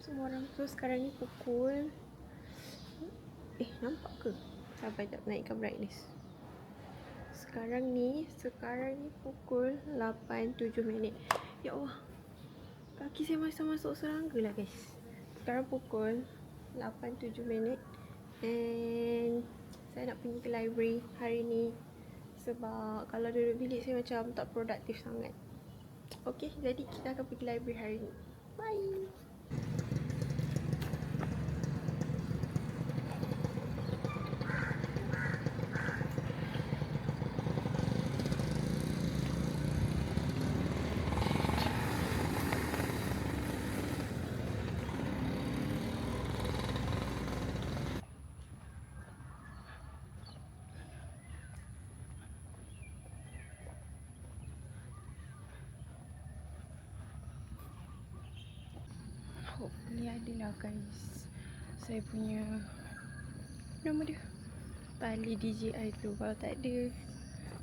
semua orang. So sekarang ni pukul nampak ke? Sabar jap naikkan brightness. Sekarang ni pukul 8:07. Ya Allah, kaki saya masuk serangga lah guys. Sekarang pukul 8:07 and saya nak pergi ke library hari ni sebab kalau duduk bilik saya macam tak produktif sangat. Okay, jadi kita akan pergi library hari ni. Bye. Hopefully adalah guys. Saya punya nama dia tali DJI tu. Kalau tak ada,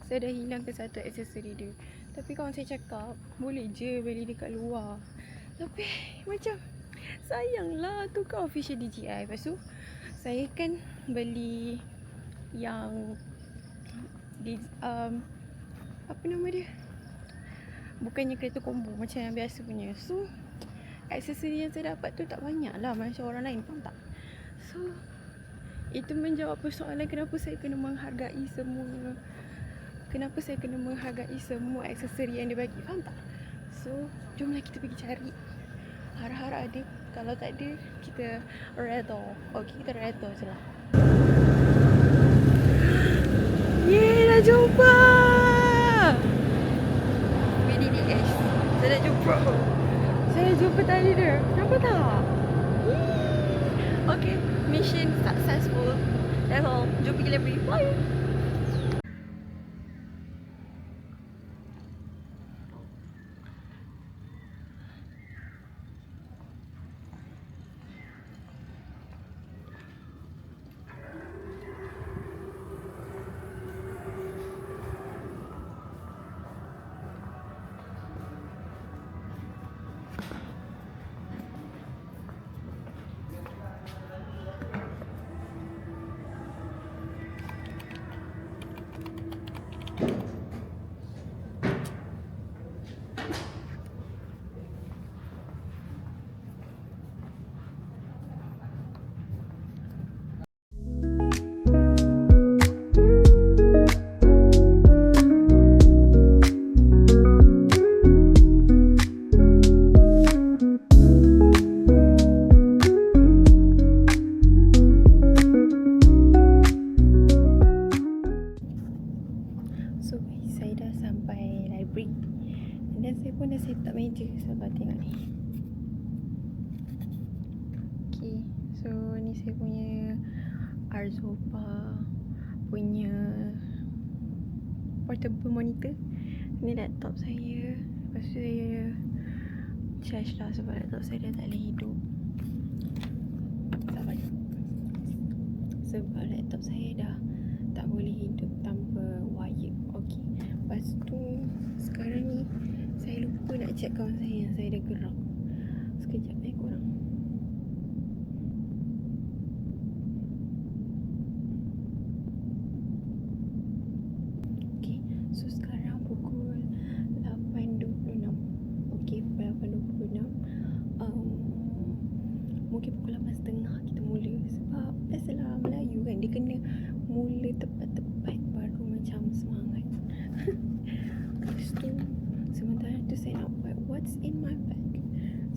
saya dah hilangkan satu aksesori dia. Tapi kawan saya cakap boleh je beli dekat luar. Tapi macam sayanglah tu kan official DJI. Lepas tu saya kan beli yang apa nama dia, bukannya kereta combo macam yang biasa punya. So aksesori yang saya dapat tu tak banyak lah macam orang lain, faham tak? So itu menjawab persoalan kenapa saya kena menghargai semua aksesori yang dia bagi, faham tak? So jomlah kita pergi cari. Harap-harap ada. Kalau tak ada, kita redha. Okay, kita redha je lah. Yeay, dah jumpa. Ini dia guys, saya dah jumpa. Saya jumpa tadi dia. Nampak tak? Okay, mission successful. That's all. Jom pergi library. Bye. So guys, saya dah sampai library dan saya pun dah set up meja. Sabar tengok ni. Okay, so ni saya punya Arzopa punya portable monitor. Ni laptop saya. Lepas tu saya charge lah sebab laptop saya dah tak boleh hidup. Sabar. Sebab laptop saya dah tak boleh hidup tanpa wire. Okay. Lepas tu sekarang ni saya lupa nak check kawan saya yang saya dah gerak. Sekejap korang. Okay, so sekarang pukul 8.26. Okay, pukul 8.26. Mungkin pukul 8.30 kita mula. Sebab biasalah Melayu kan, dia kena mula tepat-tepat baru macam semangat. Lepas tu sementara tu saya nak buat what's in my bag.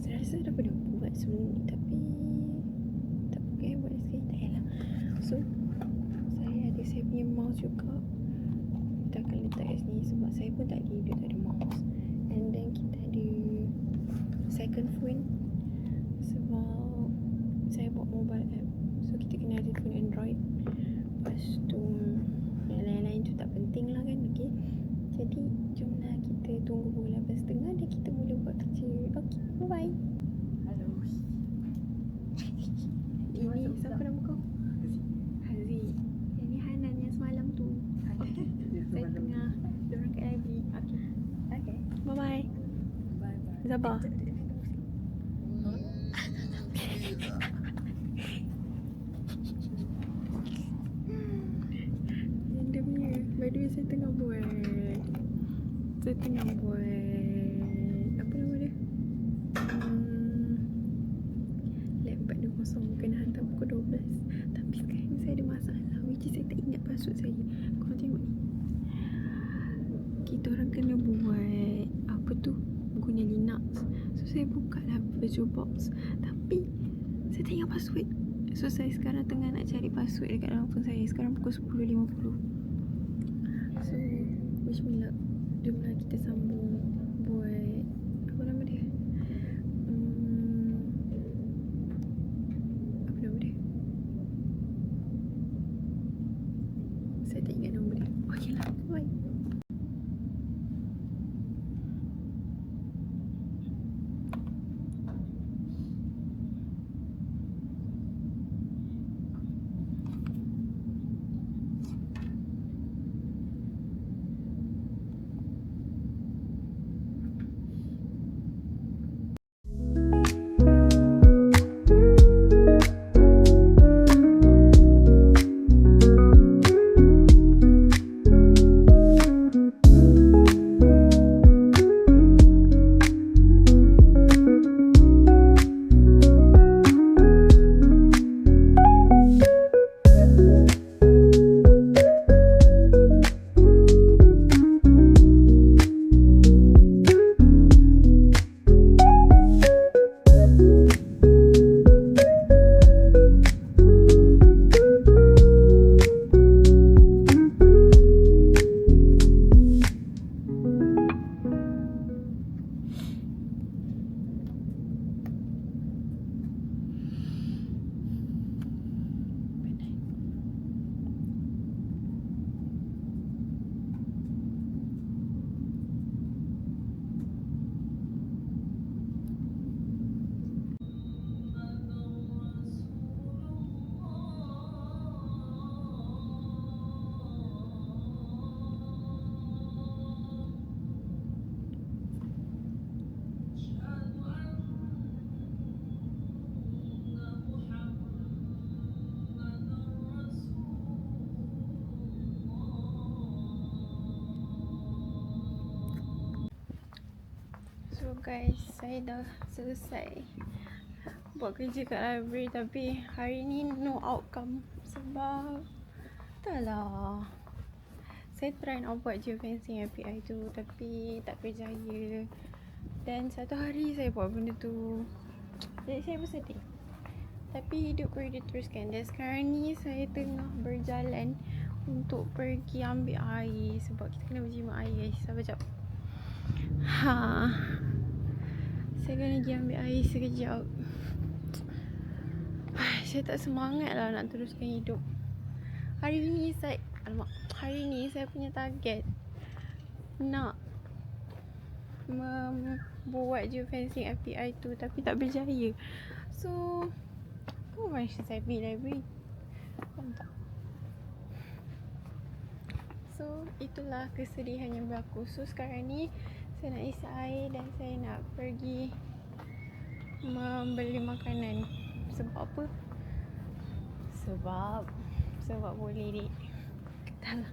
Saya rasa dah pernah buat sebelum ni, tapi tak pakai buat sekali, tak payahlah. So saya punya mouse juga. Kita akan letak kat sini sebab saya pun tak ada mouse. And then kita ada second phone sebab saya buat mobile app. So kita kena ada phone Android. Lepas tu yang lain-lain tu tak penting lah kan. Okay, jadi jomlah kita tunggu pukul 8.30 dan kita mula buat kerja. Okay, bye bye. Hello. Ini siapa nama kau? Haziq. Ini Hanan yang semalam tu. Okay, saya tengah dorang kat library. Okay, bye bye. Bye bye. Zabah. Saya tengah buat apa nama dia? Lab 420 kena hantar pukul 12. Tapi sekarang ni saya ada masalah, which is saya tak ingat password saya. Korang tengok ni, kita orang kena buat apa tu, guna Linux. So saya buka lah VirtualBox, tapi saya tak ingat password. So saya sekarang tengah nak cari password dekat dalam phone saya. Sekarang pukul 10.50. So bismillah, jomlah kita sambung buat apa nama dia, apa nama dia, saya tak ingat nama dia. Okey lah, bye. So guys, saya dah selesai buat kerja kat library, tapi hari ni no outcome sebab entahlah. Saya try nak buat geofencing API tu tapi tak berjaya. Dan satu hari saya buat benda tu, jadi saya bersedih. Tapi hidup perlu diteruskan. Dan sekarang ni saya tengah berjalan untuk pergi ambil air, sebab kita kena berjimat air guys. Sabar jap. Saya kena pergi ambil air sekejap. Saya tak semangat lah nak teruskan hidup. Hari ni saya punya target nak membuat geofencing API tu, tapi tak berjaya. So macam saya pergi library, faham tak? So itulah kesedihan yang berlaku. So sekarang ni saya nak isi air dan saya nak pergi membeli makanan. Sebab apa? Sebab boleh dik. Entahlah.